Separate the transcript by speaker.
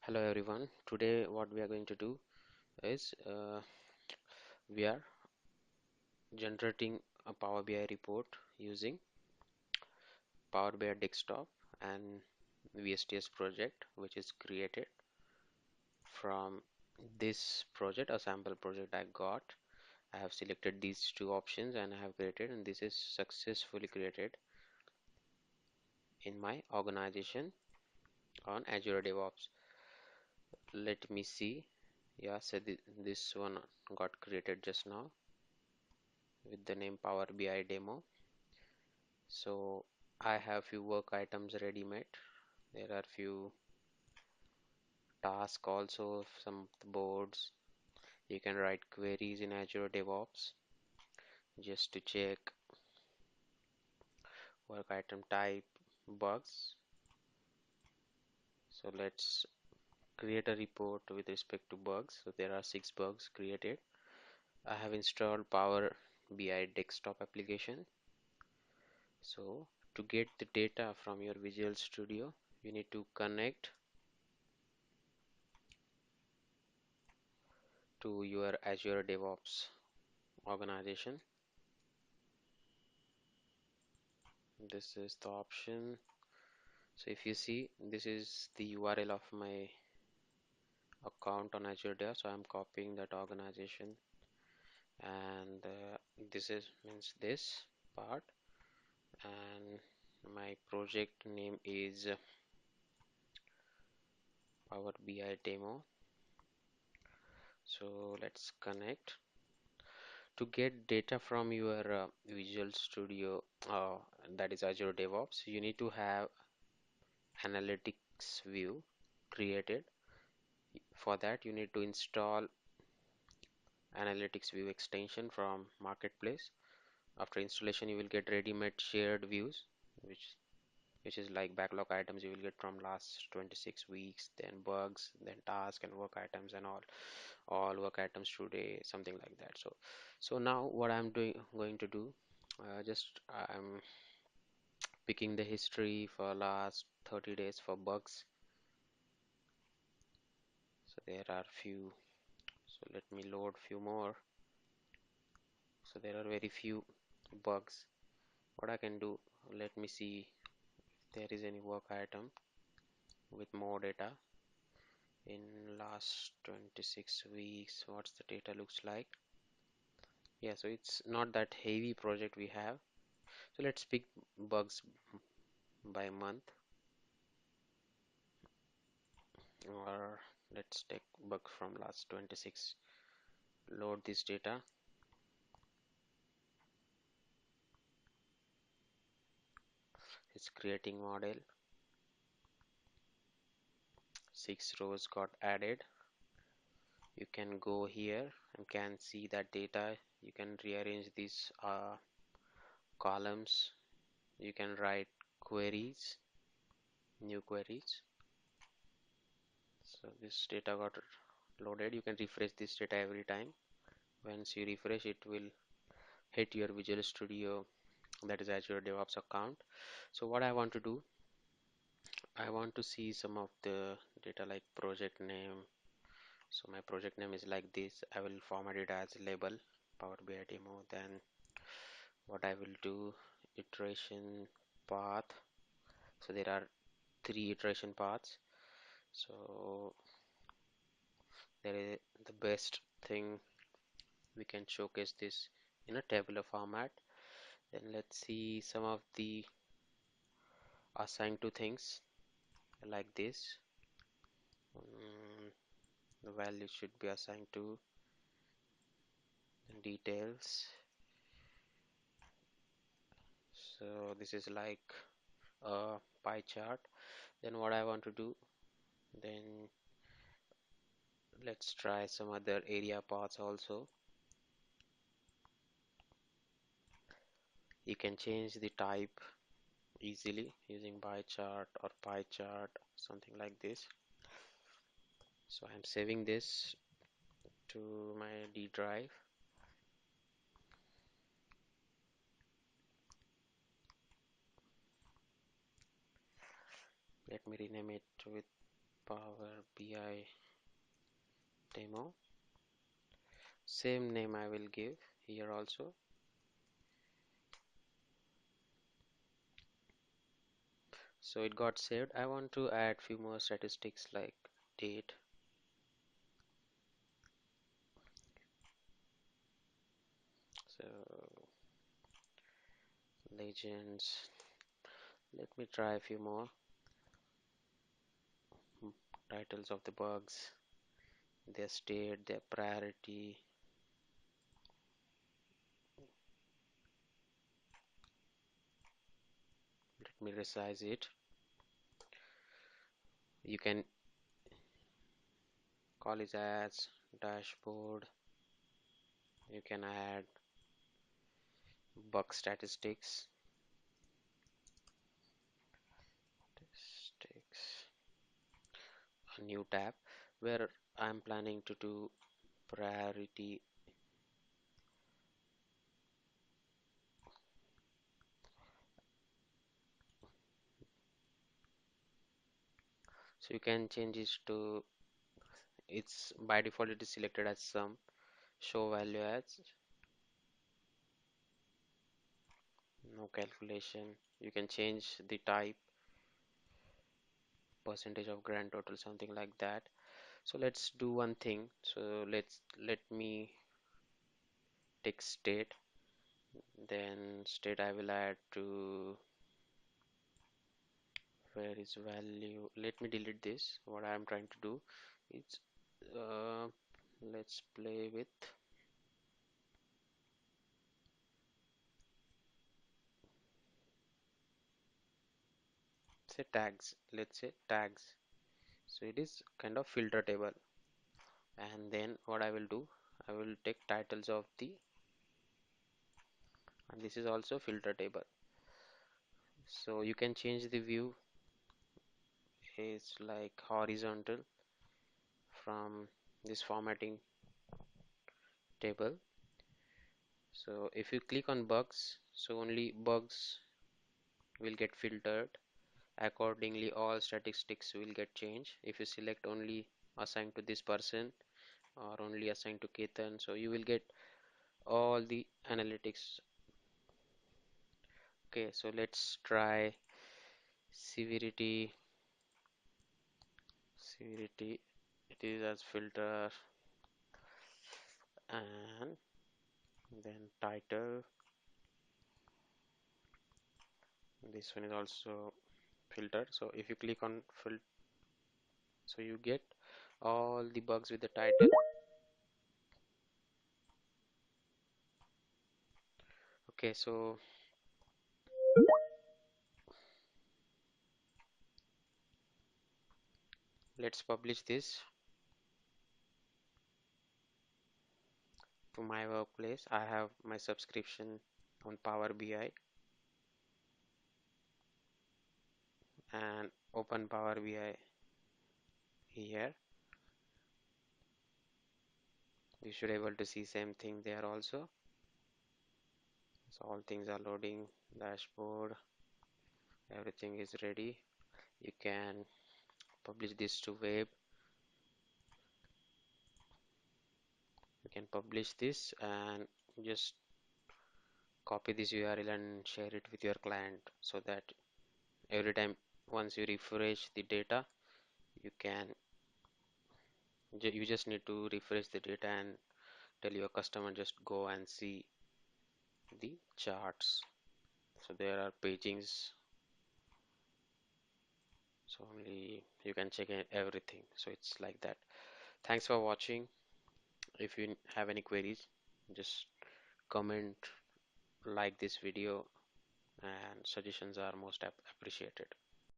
Speaker 1: Hello everyone. Today what we are going to do is we are generating a Power BI report using Power BI desktop and VSTS project, which is created from this project, a sample project I got. I have selected these two options and I have created, and this is successfully created in my organization on Azure DevOps. Let me see. Yeah, so this one got created just now with the name Power BI demo. So I have few work items ready made. There are few tasks also, some boards. You can write queries in Azure DevOps just to check work item type bugs. So let's create a report with respect to bugs. So there are 6 bugs created. I have installed Power BI desktop application. So to get the data from your Visual Studio, you need to connect to your Azure DevOps organization. This is the option. So if you see, this is the URL of my account on Azure Dev. So I'm copying that organization, and this is means this part, and my project name is Power BI demo. So let's connect. To get data from your Visual Studio, that is Azure DevOps, you need to have analytics view created. For that, you need to install analytics view extension from marketplace. After installation, you will get ready-made shared views, which is like backlog items you will get from last 26 weeks, then bugs, then task and work items, and all work items today, something like that. So now what I'm going to do, just I'm picking the history for last 30 days for bugs. So there are few. So let me load few more. So there are very few bugs. What I can do, let me see if there is any work item with more data in last 26 weeks. What's the data looks like? Yeah, so it's not that heavy project we have. So let's pick bugs by month, or let's take bug from last 26. Load this data. It's creating model. 6 rows got added. You can go here and can see that data. You can rearrange these columns. You can write queries, new queries. So this data got loaded. You can refresh this data every time. Once you refresh, it will hit your Visual Studio, that is Azure DevOps account. So what I want to do, I want to see some of the data like project name. So my project name is like this. I will format it as label Power BI demo. Then what I will do, iteration path. So there are 3 iteration paths. So there is the best thing, we can showcase this in a tabular format. Then let's see some of the assigned to things like this. The value should be assigned to details. So this is like a pie chart. Then what I want to do, then let's try some other area paths also. You can change the type easily using bar chart or pie chart, something like this. So I'm saving this to my D drive. Let me rename it with Power BI demo. Same name I will give here also. So it got saved. I want to add few more statistics like date. So legends. Let me try a few more. Titles of the bugs, their state, their priority. Let me resize it. You can call it as dashboard. You can add bug statistics. Statistics. A new tab where I'm planning to do priority. So you can change it to, it's by default it is selected as sum. Show value as no calculation. You can change the type, percentage of grand total, something like that. So let's do one thing. So let me take state, then state I will add to where is value. Let me delete this. What I am trying to do is uh, let's play with say tags. Let's say tags. So it is kind of filter table, and then what I will do, I will take titles of the, and this is also filter table. So you can change the view is like horizontal from this formatting table. So if you click on bugs, so only bugs will get filtered. Accordingly, all statistics will get changed. If you select only assigned to this person or only assigned to Ketan, so you will get all the analytics. Okay, so let's try severity. Severity, it is as filter, and then title. This one is also filter. So if you click on filter, so you get all the bugs with the title. Okay, so let's publish this to my workplace. I have my subscription on Power BI and open Power BI here. You should able to see same thing there also. So all things are loading, dashboard, everything is ready. You can publish this to web. You can publish this and just copy this URL and share it with your client so that every time once you refresh the data, you can you just need to refresh the data and tell your customer just go and see the charts. So there are pagings, so only you can check everything. So it's like that. Thanks for watching. If you have any queries, just comment, like this video, and suggestions are most appreciated.